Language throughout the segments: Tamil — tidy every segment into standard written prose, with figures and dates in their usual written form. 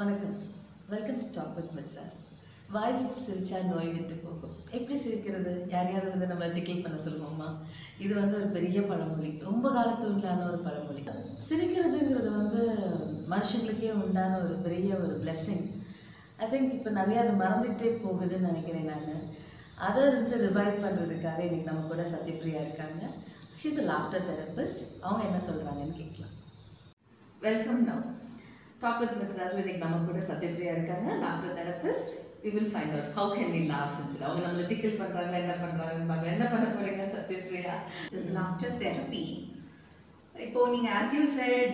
வணக்கம். Welcome to talk with Madras. வாய் விட்டு சிரிச்சா நோய் விட்டு போகும். எப்படி சிரிக்கிறது? யாரையாவது நம்மளை டிக்கிள் பண்ண சொல்லுவோமா? இது ஒரு பெரிய பழமொழி, ரொம்ப காலத்து உண்டான ஒரு பழமொழி. சிரிக்கிறதுங்கிறது மனுஷங்களுக்கே உண்டான ஒரு பெரிய ஒரு பிளெஸ்ஸிங். ஐ திங்க் இப்போ நிறையா அது மறந்துகிட்டே போகுதுன்னு நினைக்கிறேன். நான் அதை ரிவைவ் பண்ணுறதுக்காக இன்றைக்கி நம்ம கூட சத்யபிரியா இருக்காங்க. She's a laughter therapist. அவங்க என்ன சொல்கிறாங்கன்னு கேட்கலாம். Welcome now. Talk with Mithras இன்னைக்கு நம்ம கூட சத்யபிரியா இருக்காங்க, laughter therapist. We will find out how can we laugh. அவங்க நம்மளை டிக்கிள் பண்ணுறாங்களா, என்ன பண்ணுறாங்கன்னு பார்க்கலாம். என்ன பண்ண போகிறீங்க சத்யபிரியா? Laughter therapy. இப்போ நீங்கள் as you said,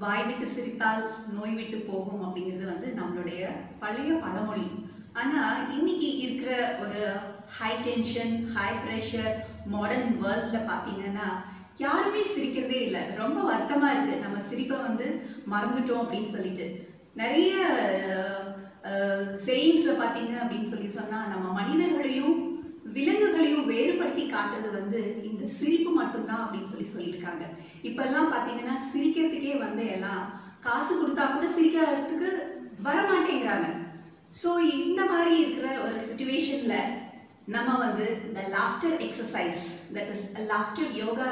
வாய் விட்டு சிரித்தால் நோய் விட்டு போகும் அப்படிங்கிறது நம்மளுடைய பழைய பழமொழி. ஆனால் இன்னைக்கு இருக்கிற ஒரு high tension, high pressure modern வேர்ல்டில் பார்த்தீங்கன்னா யாருமே சிரிக்கிறதே இல்லை. ரொம்ப வருத்தமாக இருக்குது. நம்ம சிரிப்பை மறந்துட்டோம் அப்படின்னு சொல்லிட்டு நிறைய சேயிங்ஸில் பார்த்தீங்க அப்படின்னு சொன்னால் நம்ம மனிதர்களையும் விலங்குகளையும் வேறுபடுத்தி காட்டுறது இந்த சிரிப்பு மட்டும்தான் அப்படின்னு சொல்லியிருக்காங்க. இப்பெல்லாம் பார்த்தீங்கன்னா சிரிக்கிறதுக்கே எல்லாம் காசு கொடுத்தா கூட சிரிக்கிறதுக்கு வரமாட்டேங்கிறாங்க. ஸோ இந்த மாதிரி இருக்கிற ஒரு சுச்சுவேஷனில் நம்ம the laughter exercise, that is a laughter yoga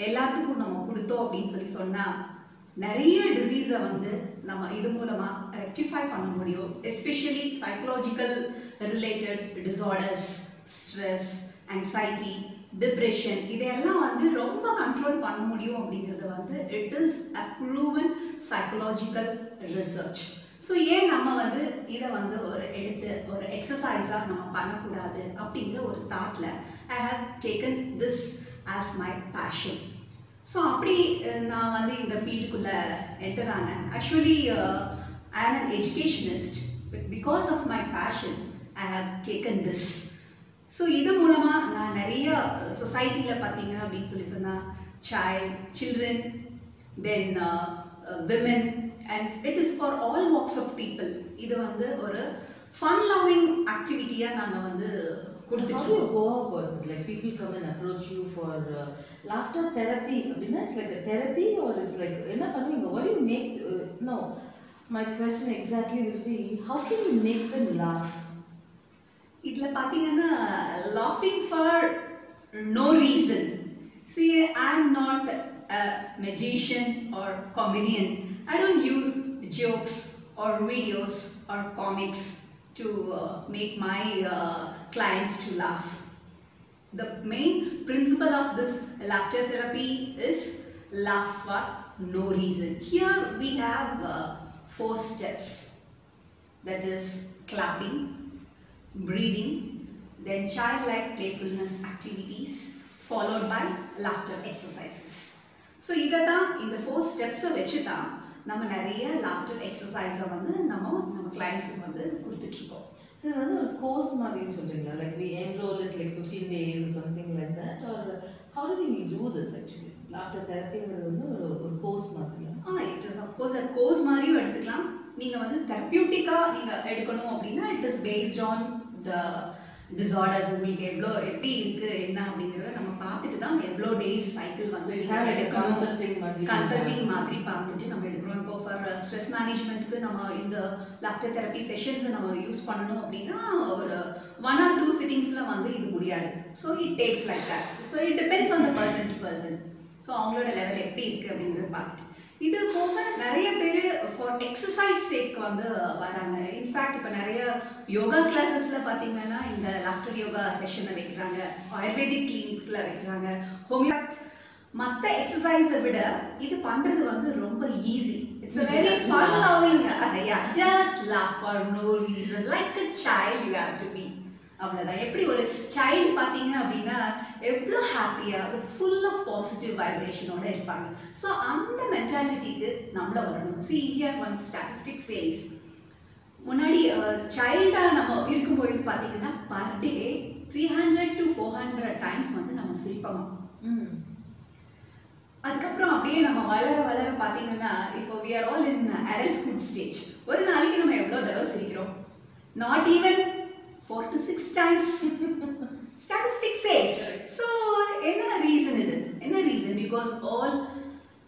எல்லாத்துக்கும் நம்ம கொடுத்தோம் அப்படின்னு சொன்னால் நிறைய டிசீஸை நம்ம இது மூலமாக ரெக்டிஃபை பண்ண முடியும். Especially psychological related disorders, stress, anxiety, depression இதையெல்லாம் ரொம்ப கண்ட்ரோல் பண்ண முடியும் அப்படிங்கிறது it is a proven psychological research. So ஏன் நம்ம இதை ஒரு எடுத்து ஒரு எக்ஸசைஸாக நம்ம பண்ணக்கூடாது அப்படிங்கிற ஒரு தாட்டில் I have taken this as my passion. So அப்படி நான் இந்த ஃபீல்டுக்குள்ளே என்டர் ஆனேன். Actually I am an educationist. Because of my passion I have taken this. So இது மூலமாக நான் நிறைய சொசைட்டியில் பார்த்தீங்க அப்படின்னு சொன்னால் children, then women, and it is for all walks of people. இது ஒரு fun loving activity-ஆ நாங்க கொடுத்துட்டு How do you go about this? Like people come and approach you for laughter therapy. It's like a therapy or it's like என்ன பண்ணுவீங்க? What do you make? No, my question exactly will be, how can you make them laugh? இதுல பாத்தீங்கன்னா laughing for no reason. See, I am not a magician or comedian. I don't use jokes or videos or comics to make my clients to laugh. The main principle of this laughter therapy is laugh for no reason. Here we have 4 steps. That is clapping, breathing, then childlike playfulness activities, followed by laughter exercises. So இததான் இந்த 4 ஸ்டெப்ஸை வச்சு தான் நம்ம நிறைய லாஃப்டர் எக்ஸசைஸை நம்ம கிளைண்ட்ஸுக்கு கொடுத்துட்ருக்கோம். ஸோ இது ஒரு கோர்ஸ் மாதிரின்னு சொல்கிறீங்களா? Like we enroll it like 15 days or something like that, or how do we do this actually? Laughter தெரப்பிங்கிறது ஒரு கோர்ஸ் மாதிரியா? It is of course a course மாதிரியும் எடுத்துக்கலாம். நீங்கள் தெரப்பியூட்டிக்காக நீங்கள் எடுக்கணும் அப்படின்னா it is based on the disorders. உங்களுக்கு எப்படி இருக்குது என்ன அப்படிங்கிறத நம்ம பார்த்துட்டு தான் எவ்வளோ டேஸ் சைக்கிள் கன்சல்டிங் மாதிரி பார்த்துட்டு நம்ம எடுக்கிறோம். இப்போ ஃபார் ஸ்ட்ரெஸ் மேனேஜ்மெண்ட்டுக்கு நம்ம இந்த லாஃப்டர் தெரப்பி செஷன்ஸை நம்ம யூஸ் பண்ணணும் அப்படின்னா ஒரு 1 or 2 சிட்டிங்ஸில் இது முடியாது. So it takes like that. So it depends on the person to person. So அவங்களோட லெவல் எப்படி இருக்குது அப்படிங்கிறத பார்த்துட்டு இது போக நிறைய பேர் ஃபார் எக்ஸசைஸ் சேக் வராங்க. இன்ஃபேக்ட் இப்போ நிறைய யோகா கிளாஸஸில் பார்த்தீங்கன்னா இந்த லாஃப்டர் யோகா செஷனை வைக்கிறாங்க, ஆயுர்வேதிக் கிளினிக்ஸில் வைக்கிறாங்க, ஹோமியோபேத். மற்ற எக்ஸசைஸை விட இது பண்ணுறது ரொம்ப easy. It's a very fun loving. Just laugh for no reason, like a child you have to be. அவ்வளோதான். எப்படி ஒரு சைல்டு பார்த்தீங்க அப்படின்னா எவ்வளோ ஹாப்பியாக வித் ஃபுல் ஆஃப் பாசிட்டிவ் வைப்ரேஷனோட இருப்பாங்க. ஸோ அந்த மென்டாலிட்டிக்கு நம்மள வரணும். See here one statistic says, முன்னாடி சைல்டாக நம்ம இருக்கும்பொழுது பார்த்தீங்கன்னா பர் டே 300 to 400 டைம்ஸ் நம்ம சிரிப்போம். அதுக்கப்புறம் அப்படியே நம்ம வளர வளர பார்த்தீங்கன்னா இப்போ we are all in adulthood stage. ஒரு நாளைக்கு நம்ம எவ்வளோ தடவை சிரிக்கிறோம்? Not even 4 to 6 times. Statistics says. So, என்ன reason இது? என்ன reason? Because all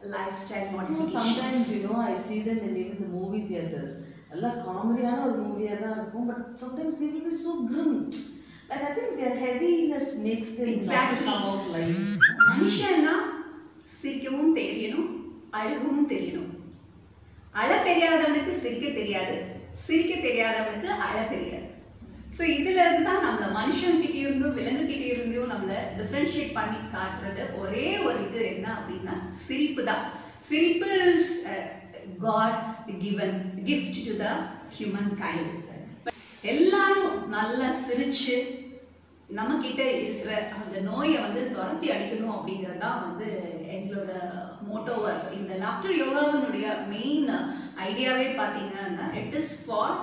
lifestyle No, modifications. sometimes, you know, I see them in even the movie theaters. நல்லா காமெடியான ஒரு மூவியாக தான் இருக்கும், but sometimes people be so grim. Like I think their heaviness makes them not come out like. மனுஷன்னா சிரிக்கவும் தெரியணும், அழுகவும் தெரியணும். அழ தெரியாதவனுக்கு சிரிக்க தெரியாது, சிரிக்க தெரியாதவனுக்கு அழ தெரியாது. ஸோ இதுல இருந்து தான் நம்மள மனுஷன்கிட்ட இருந்தும் விலங்குகிட்ட இருந்தும் நம்மள டிஃப்ரென்ஷியேட் பண்ணி காட்டுறது ஒரே ஒரு இது என்ன அப்படின்னா சிரிப்பு தான். சிரிப்பு is God given gift to the human kind. எல்லாரும் நல்லா சிரிச்சு நம்ம கிட்ட இருக்கிற அந்த நோயை வந்து துரத்தி அடிக்கணும் அப்படிங்கிறது தான் வந்து எங்களோட மோட்டோவா இருக்கு. இந்த லாஃப்டர் யோகாவினுடைய மெயின் ஐடியாவே பார்த்தீங்கன்னா it is for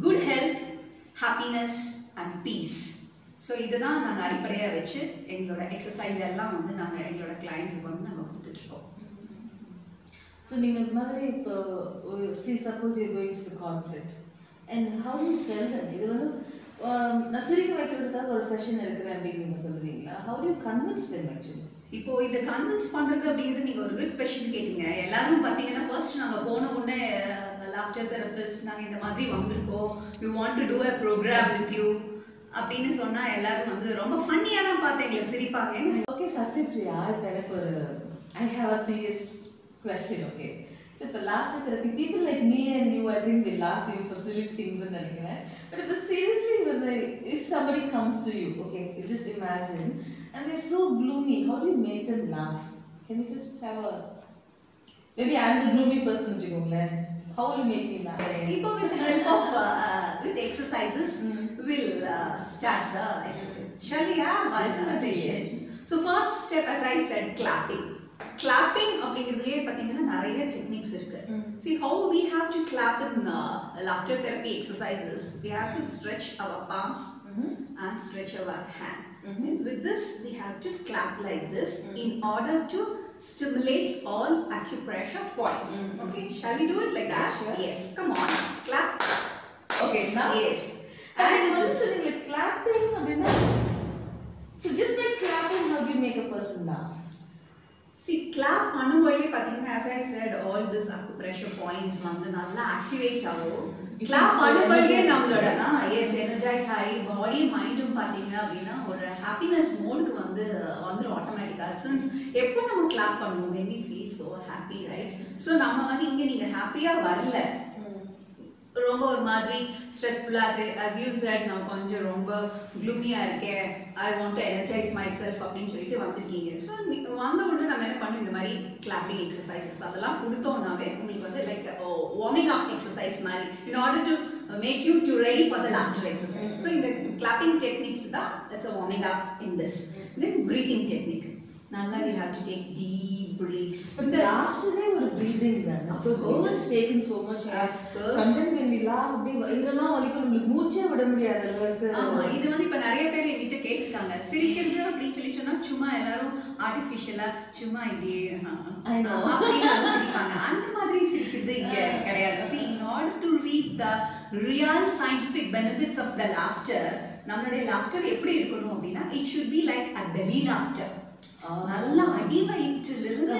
good health, happiness and peace. So இதுதான் நாங்கள் அடிப்படையாக வச்சு எங்களோட எக்ஸசைஸ் எல்லாம் வந்து நாங்கள் எங்களோட கிளைண்ட்ஸுக்கு வந்து நாங்கள் கொடுத்துட்ருக்கோம். ஸோ நீங்கள் இந்த மாதிரி இப்போ suppose you going to corporate and how you tell them இது வந்து நான் சிரிக்க வைக்கிறதுக்காக ஒரு செஷன் எடுக்கிறேன் அப்படின்னு நீங்கள் சொல்லுவீங்களா? How to you convince them actually? இப்போ இதை கன்வின்ஸ் பண்ணுறது அப்படிங்கிறது நீங்கள் ஒரு குட் கொஸ்டின் கேட்டீங்க. எல்லாரும் பார்த்தீங்கன்னா ஃபர்ஸ்ட் நாங்கள் போன உடனே லாஃப்டர் தெரபிஸ்ட் நாங்கள் இந்த மாதிரி வந்திருக்கோம், we want to do a programme with you அப்படின்னு சொன்னால் எல்லாரும் வந்து ரொம்ப ஃபன்னியாக தான் பார்த்து எங்களை சிரிப்பாங்க. ஓகே சத்யபிரியா, இப்போ எனக்கு ஒரு I have a serious question, okay? So for laughter therapy, people like me and you, I think will laugh you for silly things and everything. But if seriously, if somebody comes to you, okay, you just imagine, and they're so gloomy, how do you make them laugh? Can we just have a... Maybe I'm the gloomy person, how will you make me laugh? People with the help of with exercises will start the exercise. Shall we have one session? Yes. So first step, as I said, clapping. Clapping அப்படிங்கிறதுலே பார்த்தீங்கன்னா நிறைய டெக்னிக்ஸ் இருக்கு. See how we have to clap in laughter therapy exercises. We have to stretch our palms and stretch our hand. And with this we have to clap like this in order to stimulate all acupressure points. Okay, shall we do it like that? Sure. Yes, come on, clap. Okay, now yes. And also like clapping, so just by clapping, how do you make a person laugh? See, clap பண்ணும்போதே பார்த்தீங்கன்னா as I said, all this acupressure points வந்து நல்லா ஆக்டிவேட் ஆகும். clap பண்ணும்போதே நம்மளோட yes energize ஆகி பாடி மைண்டும் பார்த்தீங்கன்னா அப்படின்னா ஒரு ஹாப்பினஸ் மோடுக்கு வந்துடும் ஆட்டோமேட்டிக்காக. சின்ஸ் எப்போ நம்ம கிளாப் பண்ணுவோம் when we feel so happy, right? So நம்ம வந்து இங்கே நீங்கள் ஹாப்பியாக வரல, ரொம்ப ஒரு மாதிரி ஸ்ட்ரெஸ்ஃபுல்லாக as you said நான் கொஞ்சம் ரொம்ப க்ளூமியாக இருக்கேன், I want to energise my self அப்படின்னு சொல்லிட்டு வந்திருக்கீங்க. ஸோ வந்த உடனே நம்ம என்ன பண்ணுவோம், இந்த மாதிரி கிளாப்பிங் எக்ஸசைசஸ் அதெல்லாம் கொடுத்தோம்னாவே உங்களுக்கு வந்து லைக் வார்மிங் அப் எக்ஸசைஸ் மாதிரி in order to make you to ready for the laughter exercise. So இந்த கிளாப்பிங் டெக்னிக்ஸ் தான் that's a warming up in this. Then breathing technique. நல்லா we have to take deep breath. But the laughter is a breathing then. Because we just taken so much air. Sometimes when we laugh, இதெல்லாம் வலிக்கும், நம்மளுக்கு மூச்சே விட முடியாத அளவுக்கு. ஆமா, இது வந்து இப்ப நிறைய பேர் என்கிட்ட கேட்காங்க, சிரிக்கிறது அப்படின்னு சொல்லி சொன்னா சும்மா எல்லாரும் ஆர்டிஃபிஷியலா சும்மா இப்படி அப்படின்னு சிரிப்பாங்க. அந்த மாதிரி சிரிக்கிறது இங்க கிடையாது. See, in order to reap the real scientific benefits of the laughter, நம்மளுடைய laughter எப்படி இருக்கணும் அப்படின்னா it should be like a belly laughter. நல்லா அடி வயிற்றிலிருந்து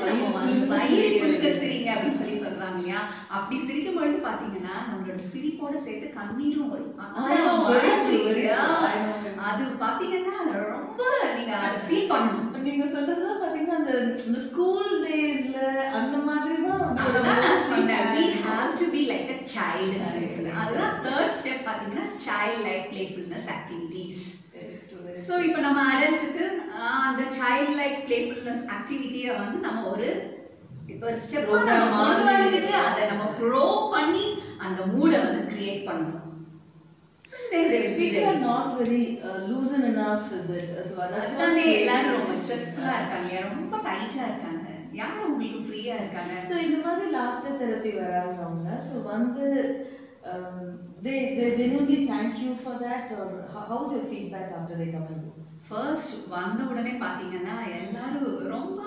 வயிறு குலுக்க சிரிங்க அப்படின்னு சொல்லி சொல்றாங்க இல்லையா? அப்படி சிரிக்கும் பொழுது பாத்தீங்கன்னா நம்மளோட சிரிப்போட சேர்த்து கண்ணீரும் வரும். அது பாத்தீங்கன்னா ரொம்ப நீங்க அதை ஃபீல் பண்ணணும். நீங்க சொல்றதுலாம் பாத்தீங்கன்னா அந்த ஸ்கூல் டேஸ்ல அந்த மாதிரி தான் நான் சொன்னேன். we have to be like a child. அதுதான் third step பாத்தீங்கன்னா child like playfulness activities. So இப்போ நம்ம அடல்ட்டுக்கு அந்த சைல்ட் லைக் பிளேஃபுல்னஸ் ஆக்டிவிட்டியை வந்து நம்ம ஒரு ஸ்டெப் வந்துட்டு அதை நம்ம ப்ரோ பண்ணி அந்த மூடை வந்து கிரியேட் பண்ணணும். People are not very loosen enough, is it? So that's why எல்லாரும் ரொம்ப ஸ்ட்ரெஸ்ஃபுல்லா இருக்காங்க, ரொம்ப டைட்டா இருக்காங்க, யாரும் உங்களுக்கு ஃப்ரீயா இருக்காங்க. ஸோ இந்த மாதிரி லாஃப்டர் தெரப்பி வராங்க அவங்க. ஸோ வந்து they genuinely thank you for that, or how's your feedback after they come and go? First வந்த உடனே பாத்தீங்கன்னா எல்லாரும் ரொம்ப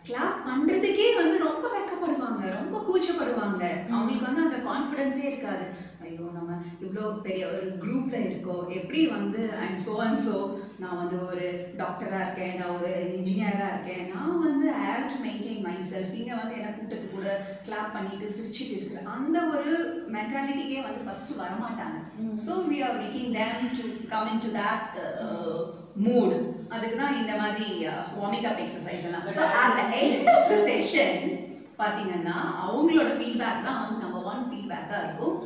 கிளாப் பண்றதுக்கே வந்து ரொம்ப வெக்கப்படுவாங்க, ரொம்ப கூச்சப்படுவாங்க. அவங்களுக்கு வந்து அந்த கான்ஃபிடன்ஸே இருக்காது. ஐயோ நம்ம இவ்வளோ பெரிய ஒரு குரூப்ல இருக்கோம், எப்படி வந்து ஐம் சோ அண்ட் சோ நான் வந்து ஒரு டாக்டராக இருக்கேன், நான் ஒரு இன்ஜினியராக இருக்கேன், நான் வந்து I have to maintain my self, இங்கே வந்து என்ன கூட்டத்து கூட கிளாப் பண்ணிட்டு சிரிச்சிட்டு இருக்கிற அந்த ஒரு மென்டாலிட்டிக்கே வந்து ஃபர்ஸ்ட் வரமாட்டாங்க. So we are making them to come in to that mood. அதுக்கு தான் இந்த மாதிரி வார்மிங் அப் எக்ஸசைஸ் எல்லாம். So at the end of the session பார்த்தீங்கன்னா அவங்களோட ஃபீட்பேக் தான் வந்து நம்பர் 1 ஃபீட்பேக்காக இருக்கும்.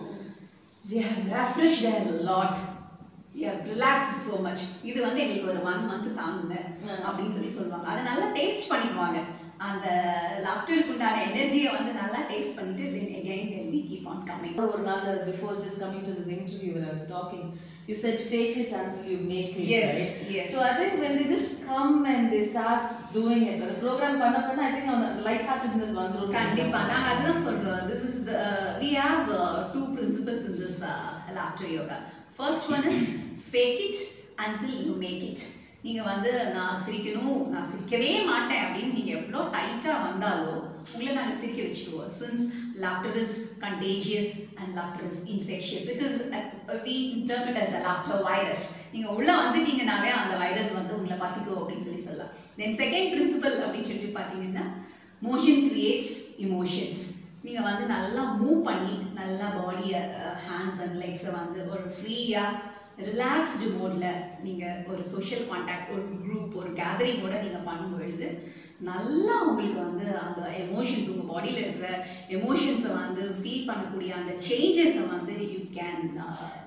We have refreshed them a lot. We have relaxed so much. இது வந்து எங்களுக்கு ஒரு 1 month தாங்குங்க அப்படின்னு சொல்லுவாங்க. அதை நல்லா டேஸ்ட் பண்ணிடுவாங்க. அந்த லாஃப்டருக்கு உண்டான எனர்ஜியை வந்து நல்லா டேஸ்ட் பண்ணிட்டு then again we keep on coming. ஒரு நாள் before just coming to this interview when I was talking, you said fake it until you make it. Yes, right? yes. So I think when they just come and they start doing it, the program பண்ண I think on the light-heartedness வந்துரும். கண்டிப்பா நான் அதுதான் சொல்றேன். This is the we have 2 principles in this laughter yoga. First one is fake it until you make it. நீங்க வந்து நான் சிரிக்கணும், நான் சிரிக்கவே மாட்டேன் அப்படின்னு நீங்க எவ்வளோ டைட்டா வந்தாலும் உங்களை நாங்கள் சிரிக்க வச்சுருவோம். Since laughter is contagious and laughter is infectious. It is we term it as a laughter virus. நீங்க உள்ள வந்துட்டீங்கனாவே அந்த வைரஸ் வந்து உங்களை பத்திக்கும் அப்படின்னு சொல்லலாம். தென் செகண்ட் பிரின்சிபல் அப்படின்னு சொல்லி பார்த்தீங்கன்னா motion creates emotions. நீங்க வந்து நல்லா மூவ் பண்ணி நல்லா பாடியை ஹேண்ட்ஸ் அண்ட் லெக்ஸை வந்து ஒரு ஃப்ரீயாக ரிலாக்ஸ்டு மோடில் நீங்கள் ஒரு சோஷியல் கான்டாக்ட், ஒரு குரூப், ஒரு கேதரிங்கோட நீங்கள் பண்ணும்பொழுது நல்லா உங்களுக்கு வந்து அந்த எமோஷன்ஸ், உங்கள் பாடியில் இருக்கிற எமோஷன்ஸை வந்து ஃபீல் பண்ணக்கூடிய அந்த சேஞ்சஸை வந்து யூ கேன்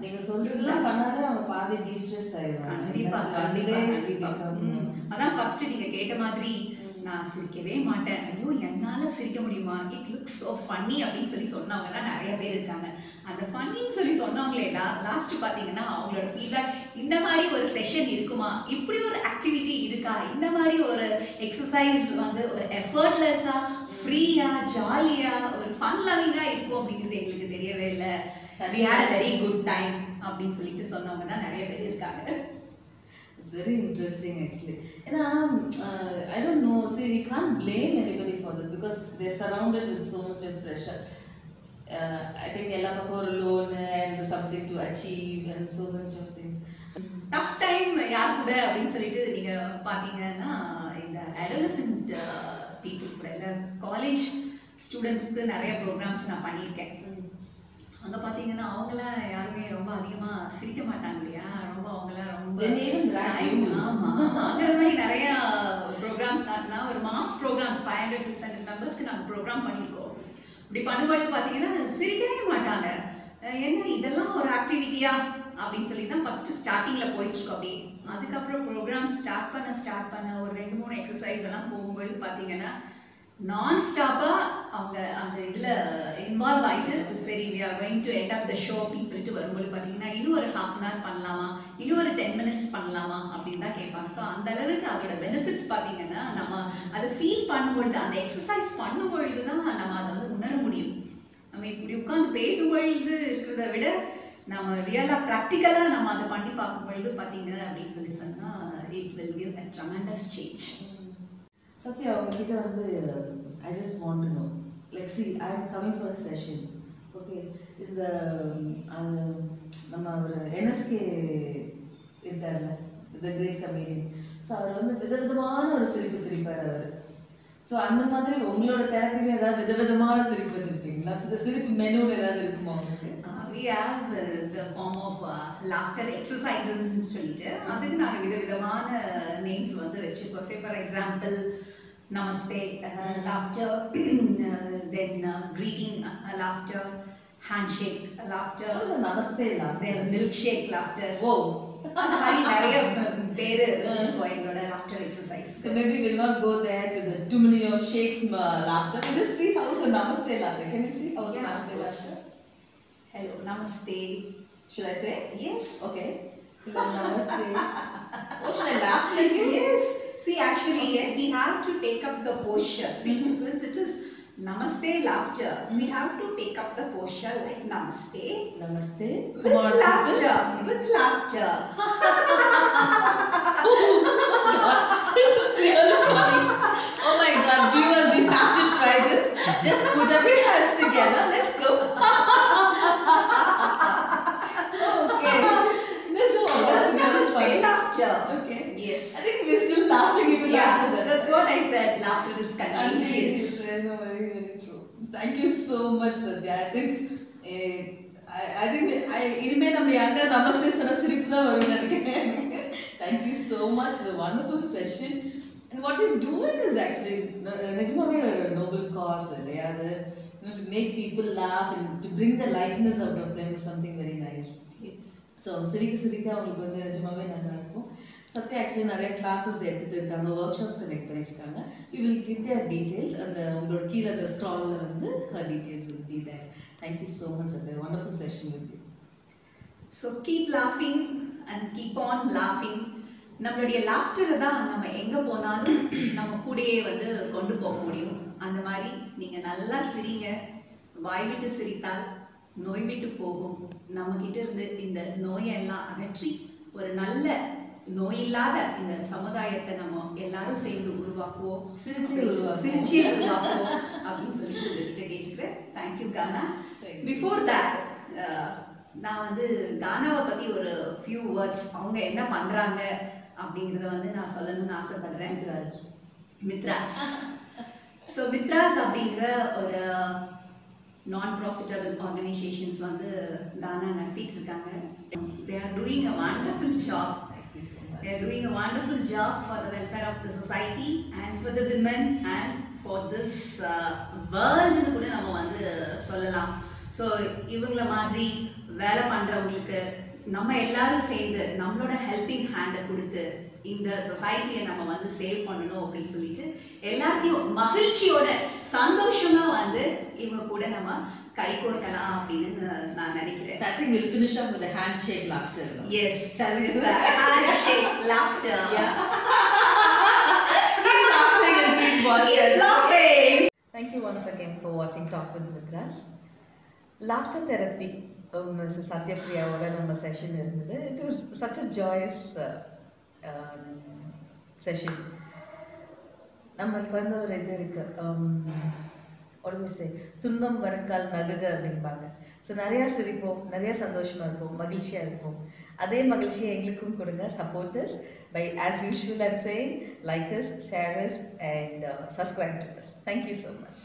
நீங்கள் சொல்லிட்டுலாம் பண்ணாதே அவங்க பாதி டீஸ்ட்ரெஸ் ஆகிடுவாங்க. கண்டிப்பாக. அதான் ஃபர்ஸ்ட் நீங்கள் கேட்ட மாதிரி நான் சிரிக்கவே மாட்டேன், ஐயோ என்னால் சிரிக்க முடியுமா, இட் லுக்ஸ் ஸோ ஃபன்னி அப்படின்னு சொன்னவங்க தான் நிறைய பேர் இருக்காங்க. அந்த ஃபன்னின்னு சொன்னவங்களே தான் லாஸ்ட் பார்த்தீங்கன்னா அவங்களோட ஃபீட்பேக், இந்த மாதிரி ஒரு செஷன் இருக்குமா, இப்படி ஒரு ஆக்டிவிட்டி இருக்கா, இந்த மாதிரி ஒரு எக்ஸசைஸ் வந்து ஒரு எஃபர்ட்லெஸ்ஸாக ஃப்ரீயாக ஜாலியாக ஒரு ஃபன் லவ்விங்காக இருக்கும் அப்படிங்கிறது எங்களுக்கு தெரியவே இல்லை. we had a very good time அப்படின்னு சொன்னவங்க தான் நிறைய பேர் இருக்காங்க. It's very interesting actually. And I don't know, see, we can't blame anybody for this because they're surrounded with so much of pressure. I think ella pakku or loan and something to achieve and so much of things. Tough time yaar kuda அப்படினு சொல்லிட்டு நீங்க பாத்தீங்கன்னா இந்த adolescent people கூட இல்ல காலேஜ் ஸ்டூடெண்ட்ஸ்க்கு நிறைய ப்ரோக்ராம்ஸ் நான் பண்ணியிருக்கேன். அங்கே பார்த்தீங்கன்னா அவங்கள யாருமே ரொம்ப அதிகமாக சிரிக்க மாட்டாங்க இல்லையா, ரொம்ப அவங்கள ரொம்ப அந்த மாதிரி நிறைய ப்ரோக்ராம்ஸ் ஆட்டினா ஒரு மாஸ் ப்ரோக்ராம்ஸ் 500-600 மெம்பர்ஸ்க்கு நாங்கள் ப்ரோக்ராம் பண்ணியிருக்கோம். இப்படி பண்ணும்போது பார்த்தீங்கன்னா சிரிக்கவே மாட்டாங்க. என்ன இதெல்லாம் ஒரு ஆக்டிவிட்டியா அப்படின்னு சொல்லி தான் ஃபஸ்ட்டு ஸ்டார்டிங்கில் போயிட்டுருக்கோம். அப்படியே அதுக்கப்புறம் ப்ரோக்ராம் ஸ்டார்ட் பண்ண ஒரு 2-3 எக்ஸசைஸ் எல்லாம் போகும்போது பார்த்தீங்கன்னா நான் ஸ்டாப்பாக அவங்க அந்த இதில் இன்வால்வ் ஆகிட்டு சரி we are going to end up the show அப்படின்னு சொல்லிட்டு வரும்போது பார்த்தீங்கன்னா இன்னும் ஒரு ½ hour பண்ணலாமா, இன்னும் ஒரு 10 minutes பண்ணலாமா அப்படின்னு தான் கேட்பாங்க. ஸோ அந்த அளவுக்கு அதோட பெனிஃபிட்ஸ் பார்த்தீங்கன்னா நம்ம அதை ஃபீல் பண்ணும்பொழுது, அந்த எக்ஸசைஸ் பண்ணும்பொழுது தான் நம்ம அதை வந்து உணர முடியும். நம்ம இப்படி உட்காந்து பேசும்பொழுது இருக்கிறத விட நம்ம ரியலாக ப்ராக்டிக்கலாக நம்ம அதை பண்ணி பார்க்கும்பொழுது பார்த்தீங்க அப்படின்னு சொன்னால் it will give a tremendous change. Satya, உங்ககிட்ட வந்து I just want to know, like see, I am coming for a session, okay, இந்த நம்ம ஒரு NSK இருக்காருல்ல, the great comedian, ஸோ அவர் வந்து விதவிதமான ஒரு சிரிப்பார் அவர். ஸோ அந்த மாதிரி உங்களோட தெரப்பியில் ஏதாவது விதவிதமான சிரிப்பு வச்சுருக்கீங்களா? இந்த சிரிப்பு மெனுன்னு ஏதாவது இருக்குமா உங்களுக்கு? We have the form of laughter exercises சொல்லிட்டு அதுக்கு நாங்கள் விதவிதமான நேம்ஸ் வந்து வச்சுருக்கோம். Say for example Namaste laughter, then greeting laughter, handshake laughter. What is a Namaste laughter? Then milkshake laughter. Whoa! அந்த மாதிரி நிறைய பேர் வச்சுருக்கோம் எங்களோட laughter exercise. So maybe we'll not go there to the too many of shakes laughter. We'll just see how is the Namaste laughter. Can you see how is Namaste laughter? Hello, Namaste. Should I say? Yes. Okay. Hello, Namaste. Oh, should I laugh like you? Yes. See, actually, we have to take up the posture. See, since it is Namaste laughter, we have to take up the posture like Namaste. Namaste. With laughter. With laughter. Oh my God, viewers, you have to try this. Just put up your hands together. Let's go. Okay. This is Namaste laughter. Okay. Satya. I think இனிமே நம்ம யாருக்காவது நமஸ்தே சொன்னா சிரிப்பு தான் வரும்னு நினைக்கிறேன். Thank you so much. It's a wonderful session. And what you're doing is actually நிஜமாவே a noble cause இல்லையா? அது to make people laugh and to bring the lightness out of them is something very nice. Yes. So சிரிக்க அவங்களுக்கு வந்து நிஜமாவே நல்லா இருக்கும். சத்யா ஆக்சுவலி நிறைய கிளாஸஸ் எடுத்துகிட்டு இருக்காங்க, ஒர்க் ஷாப்ஸ் கனெக்ட் பண்ணிட்டுருக்காங்க. You will give their details. அந்த உங்களோட கீழே அந்த ஸ்க்ராலில் வந்து her details will be there. Thank you so much Sathya, wonderful session with you. So keep லாஃபிங் and keep on லாஃபிங். நம்மளுடைய லாஃப்டரை தான் நம்ம எங்கே போனாலும் நம்ம கூடயே வந்து கொண்டு போக முடியும். அந்த மாதிரி நீங்கள் நல்லா சிரிங்க. வாய் விட்டு சிரித்தால் நோய் விட்டு போகும். நம்மக்கிட்ட இருந்து இந்த நோயெல்லாம் அகற்றி ஒரு நல்ல நோயில்லாத இந்த சமுதாயத்தை நம்ம எல்லாரும் சேர்ந்து உருவாக்குவோம், சிரிச்சே உருவாக்குவோம் அப்படின்னு சொல்லிட்டு உங்ககிட்ட கேட்டுக்கிறேன். Thank you Ghana. பிஃபோர் தேட் நான் வந்து கானாவை பற்றி ஒரு ஃபியூ வேர்ட்ஸ், அவங்க என்ன பண்ணுறாங்க அப்படிங்கிறத வந்து நான் சொல்லணும்னு ஆசைப்படுறேன். மித்ராஸ். ஸோ மித்ராஸ் அப்படிங்கிற ஒரு non-profitable organizations வந்து கானா நடத்திட்டு இருக்காங்க. They are doing a wonderful job. They are doing a wonderful job for the welfare of the society and for the women and for this world னு கூட நம்ம வந்து சொல்லலாம். ஸோ இவங்கள மாதிரி வேலை பண்ணுறவங்களுக்கு நம்ம எல்லாரும் சேர்ந்து நம்மளோட ஹெல்பிங் ஹேண்டை கொடுத்து இந்த சொசைட்டியை நம்ம வந்து சேவ் பண்ணணும் அப்படின்னு சொல்லிட்டு எல்லாத்தையும் மகிழ்ச்சியோட சந்தோஷமா வந்து இவங்க கூட நம்ம கை கோர்க்கலாம் அப்படின்னு நான் நினைக்கிறேன். I think we'll finish up with a handshake laughter. Yes, with the handshake laughter. Yeah. Keep laughing and please watch us. Laughing. Thank you once again for watching Talk with Mithras. Laughter therapy. Mrs. Satyapriyaவோட நம்ம செஷன் இருந்தது. It was such a joyous session. நம்மளுக்கு வந்து ஒரு இது இருக்குது, உடம்பு துன்பம் வருங்கால் நகுக அப்படிம்பாங்க. ஸோ நிறையா சிரிப்போம், நிறையா சந்தோஷமாக இருப்போம், மகிழ்ச்சியாக இருப்போம். அதே மகிழ்ச்சியை எங்களுக்கும் கொடுங்க. Support us by, as usual I'm saying, like us, share us and subscribe to us. Thank you so much.